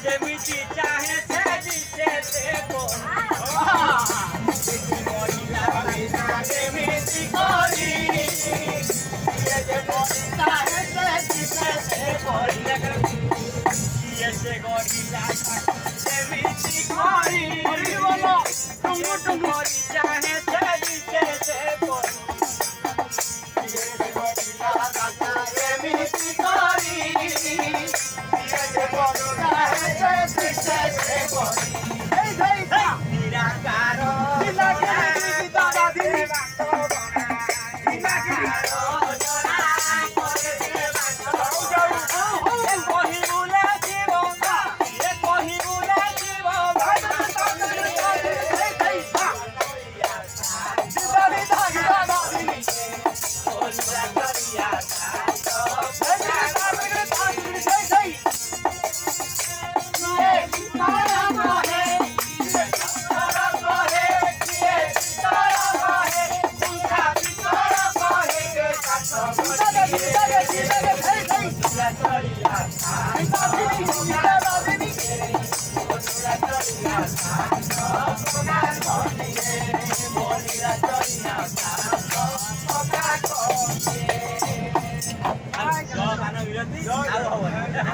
ଯେମିତି ଚାହେଁ ସେ ଦିଶେ ସେ ଯେମିତି କରି se gorila ଯେମିତି କରି ଟୁଙ୍ଗୁ ଟୁଙ୍ଗୁ କରି ଚାହେଁ ସେ ଦିଶେ ସେ ଯେମିତି କରି ନିରାକାର Hey,